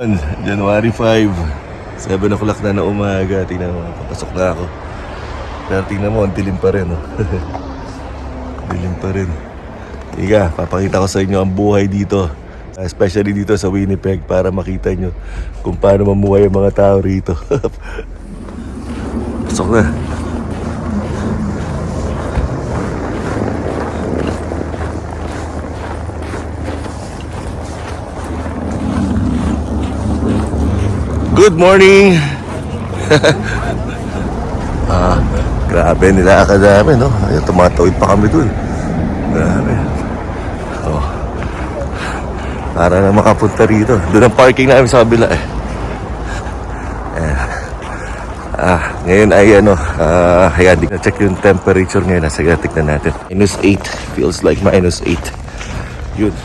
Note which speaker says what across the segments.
Speaker 1: January 5, 7 o'clock na umaga. Tingnan mo, papasok na ako. Pero tingnan mo, ang dilim pa rin. Oh. Dilim pa rin. Iga, papakita ko sa inyo ang buhay dito. Especially dito sa Winnipeg para makita nyo kung paano mamuhay ang mga tao rito. Pasok na. Good morning! Grabe, nilakad namin, no? Ayun, tumatawid pa kami dun. Grabe. Oh. Para na makapunta rito. Doon ang parking namin sa kabila, eh. Ngayon ay ayan, check yung temperature ngayon. Sige, tignan natin. -8. Feels like -8. Yun.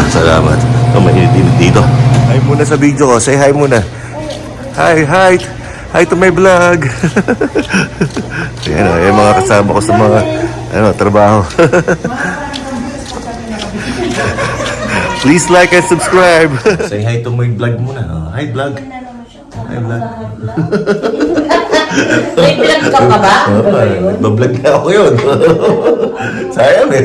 Speaker 1: Salamat. Mainit dito. Hi muna sa video ko. Say hi muna. Hi. Hi to my vlog. Ayan o, yung mga kasama ko sa mga trabaho. Please like and subscribe. Say hi to my vlog muna. Hi vlog. Hi vlog.
Speaker 2: May vlog ka pa ba?
Speaker 1: Bablog na ako yun. Sayang eh.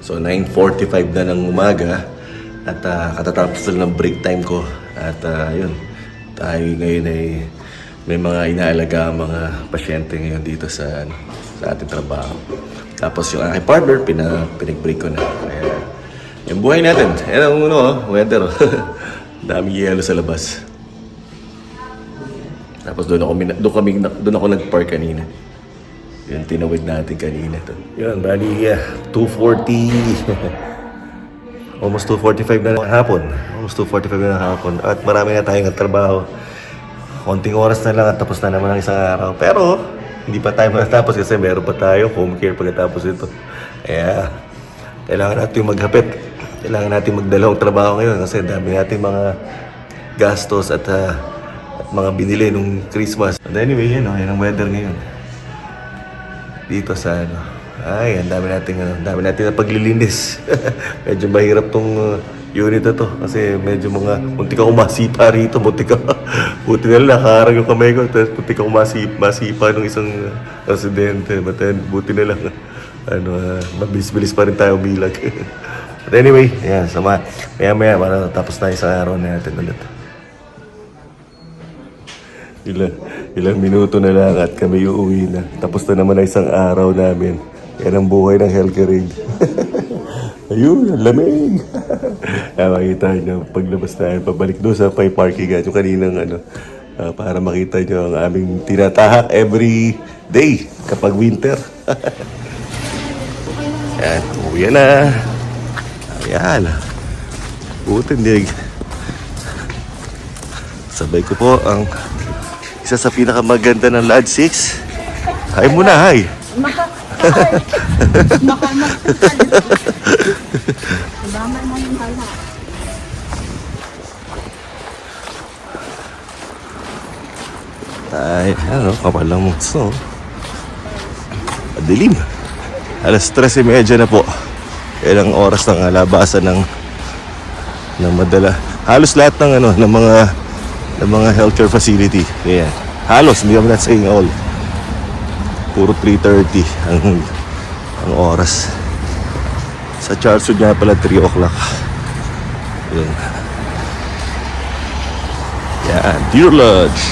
Speaker 1: So 9:45 na ng umaga at katatapos lang ng break time ko at yun, tayo ngayon ay may mga inaalaga mga pasyente ngayon dito sa ating trabaho. Tapos yung aking partner, pinag-break ko na. Kaya, yung buhay natin, yan ang weather. Daming yelo sa labas. Tapos doon ako nag-park kanina. Yung tinawid natin kanina to. Yun, bali 2:40. Almost 2:45 na ng hapon. At marami na tayong trabaho. Konting oras na lang at tapos na naman ang isang araw. Pero, hindi pa tayo matatapos kasi meron pa tayo home care pagkatapos ito. Kaya, kailangan natin maghapit. Kailangan natin magdalawang trabaho ngayon kasi dami natin mga gastos at mga binili nung Christmas. But anyway, yan ang weather ngayon. Dito sa ay, ang dami natin na paglilinis. Medyo mahirap tong unit na to kasi medyo munti ka kumasipa rito, buti na lang nakaharang yung kamay ko, tapos munti ka masipa ng isang residente. But then, buti na lang mabilis-bilis pa rin tayo bilag. But anyway, ayan, maya para tapos na isang araw na natin ulit. Ilang minuto na lang at kami uuwi na. Tapos na naman na isang araw namin. Yan ang buhay ng healthcare aid. Ayun, ang lamig. Kaya makita nyo, paglabas tayo, pabalik doon sa parking yung kaninang para makita nyo ang aming tinatahak every day kapag winter. Yan, uwi na. Ayan. Butin din. Sabay ko po ang isa sa pinakamaganda ng Lodge 6. Hi muna, hi. Ay, kapalang mungso. Madilim. Alas 3:30 na po. Yan ang oras ng labasan ng madala. Halos lahat ng mga healthcare facility. Ayan. Halos, hindi kami not saying all. Puro 3:30 ang oras. Sa Charleston nga pala 3 o'clock. Ayan. Yan, Deer Lodge.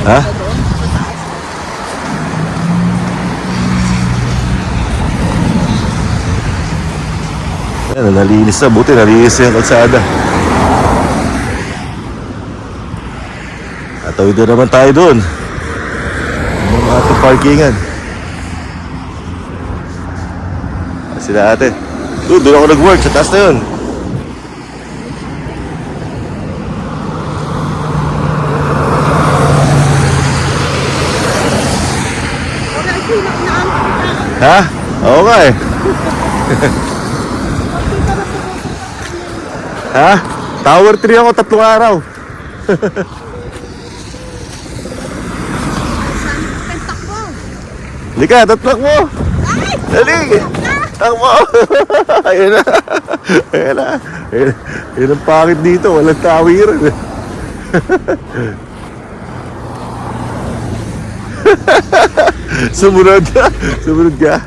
Speaker 1: Ha? Ayan, nalinis na. Buti nalinis na yung kalsada. Atawid na naman tayo doon. Mga ating parkingan. Sila ate. Doon ako nag-work. Sa taas na yun. Ha? Oo nga eh. Ha? Tower 3 ako 3 araw. Lika, tatlak mo. Dali. Takbo. Ayun na. Ayun na. Ayun ang pangit dito. Walang tawiran. Sumunod ka. Sumunod ka.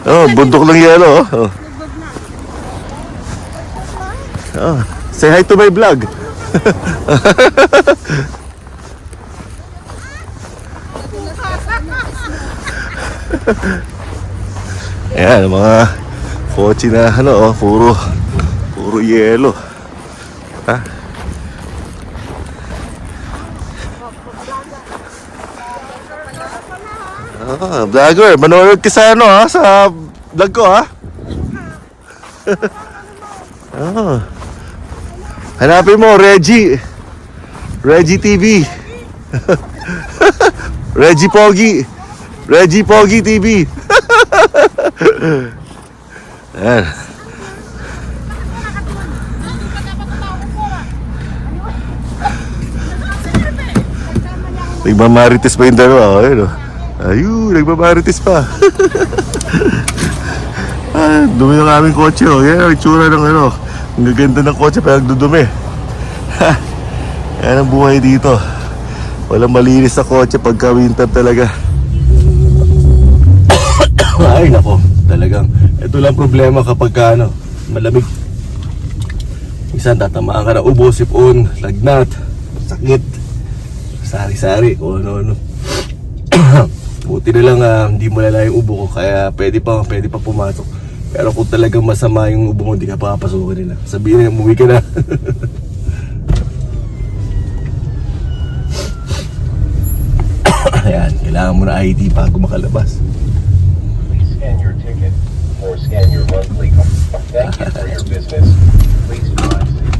Speaker 1: Oh, bundok ng yelo. Oh. Oh. Say hi to my vlog. Ayan, mga kotse na ano, oh, puro yelo. Ha? Ah, vlogger, manonood ka sa ano ha, sa vlog ko ha. Ah. Hanapin mo, Reggie TV. Reggie Pogi TV. Ayan. Nagmamarites pa yung dalawa. Ayun, oh. Ayun, nagmamarites pa. Dumi ng aming kotse. Oh. Yan ang itsura ng ano. Ang gaganda ng kotse pero nagdudumi. Yan ang buhay dito. Walang malinis sa kotse pagka winter talaga. Ay nako, talagang ito lang problema kapag ano, malamig. Minsan tatamaan ka na ubo, sipon, lagnat, sakit, sari-sari, kung ano-ano. Buti na lang hindi mo lala yung ubo ko, kaya pwede pa pumasok. Pero kung talagang masama yung ubo mo, hindi ka papapasukin nila. Sabihin na, umuwi ka na. Ayan, kailangan mo na ID bago makalabas.
Speaker 2: Please scan your ticket or scan your monthly. Thank you for your business. Please drive safe.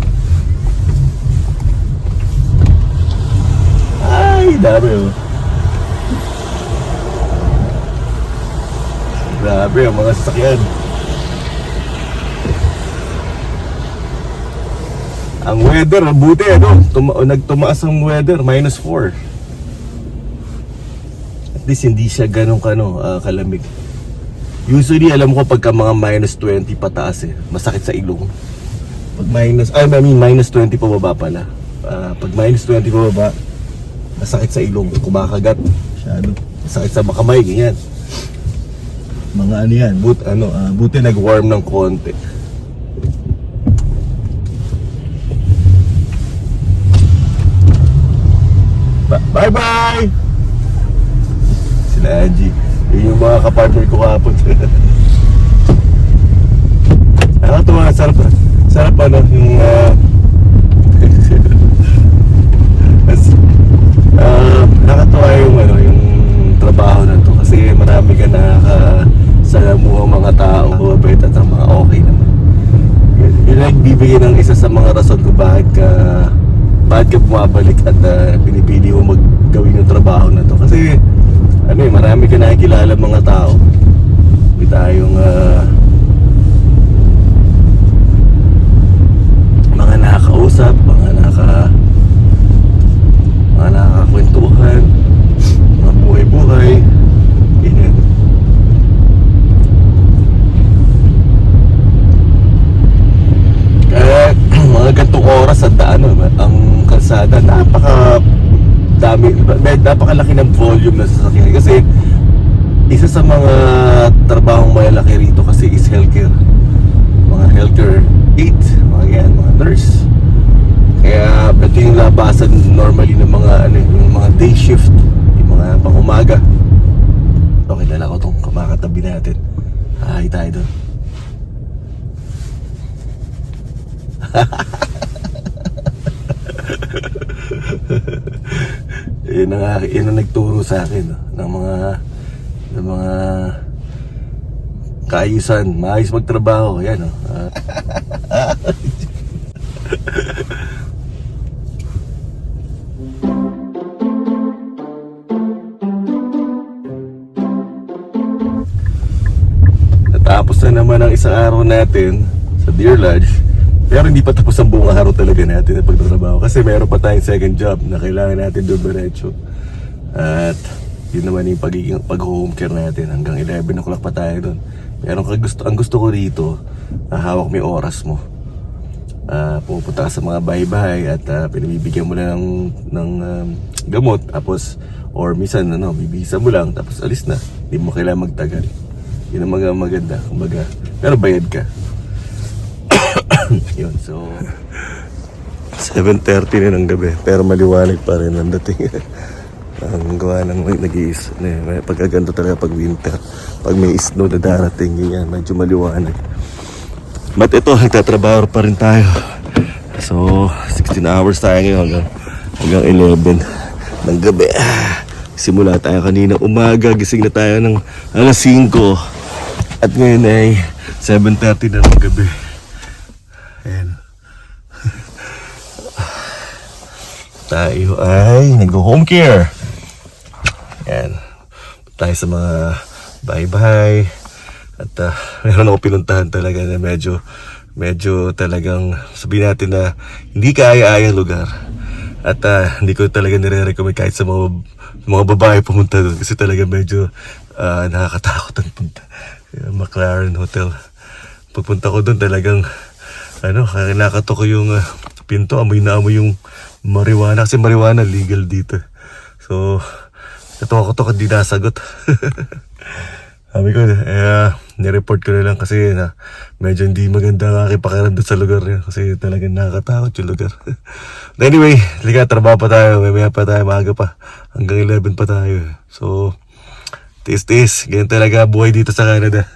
Speaker 1: Ay, dami oh. Grabe ang mga sasakyan. Ang weather, buti ano, nagtumaas ang weather, -4. At least hindi siya ganun kalamig. Usually alam ko pagka mga -20 pataas masakit sa ilong. Pag -20 pababa pala. Pag -20 pababa, masakit sa ilong, kumakagat. Masyado. Masakit sa makamay, ganyan. Mga ano yan, buti nag-warm ng konti. Bye-bye! Sila Angie. Yun yung mga kapartner ko kapon. Nakatuwa, sarap ano, yung nakatuwa yung trabaho na to kasi marami ka nakakasalamuhang mga tao, mababait at mga okay naman. Yun nagbibigay ng isa sa mga rason kung bakit ka bumabalik at pinipili mo maggawin yung trabaho na to kasi marami ka nakikilala mga tao. May tayong mga nakakausap, mga nakakakwentuhan, mga buhay-buhay, ganyan. Kaya mga gantong oras at ang kalsada, napakalaki ng volume na sasakyan kasi isa sa mga trabahong malalaki rito kasi is healthcare, mga healthcare aid, mga nurse. Kaya ito yung labasan normally ng yung mga day shift, yung mga pang-umaga. Okay na lang ako itong kumakatabi natin. Hi tayo doon. Yun ang nagturo sa akin ng mga kaayusan, maayos magtrabaho. Yan Natapos na naman ang isang araw natin sa Deer Lodge. Pero hindi pa tapos ang buong araw talaga natin na pagtatrabaho. Kasi meron pa tayong second job na kailangan natin doon diretso. At yun naman yung pag-home care natin. Hanggang 11 o'clock pa tayo doon. Pero ang gusto ko rito, hawak mo yung oras mo. Pupunta ka sa mga bahay-bahay at pinabibigyan mo lang ng gamot. Tapos, or minsan, bibisa mo lang. Tapos alis na. Hindi mo kailangan magtagal. Yun ang maganda. Kumbaga, pero bayad ka. Yun, so 7:30 na ng gabi pero maliwanag pa rin ang dating. Ang gawa ng nag-iis pagkaganto talaga pag winter, pag may snow na darating, ganyan, medyo maliwanag. But ito, nagtatrabaho pa rin tayo. So 16 hours tayo ngayon hanggang 11 ng gabi. Simula tayo kanina umaga, gising na tayo ng alas 5 at ngayon ay 7:30 na ng gabi. Ayan. Tayo ay nag-home care. Ayan. Tayo sa mga bahay-bahay. At meron ako pinuntahan talaga na medyo talagang sabihin natin na hindi kaaya-ayang lugar. At hindi ko talaga nire-recommend kahit sa mga babae pumunta doon. Kasi talaga medyo nakakatakot ang punta. McLaren Hotel. Pagpunta ko doon talagang nakatok ko yung pinto, amoy na amoy yung marijuana. Kasi marijuana legal dito. So, natawa ko to hindi nasagot. Sabi ko, nireport ko na lang kasi medyo hindi maganda ang aking pakiramdam sa lugar niya. Kasi talagang nakakatakot yung lugar. Anyway, liga, trabaho pa tayo. Mamaya pa tayo, maaga pa. Hanggang 11 pa tayo. So, tiis-tiis. Ganyan talaga buhay dito sa Canada.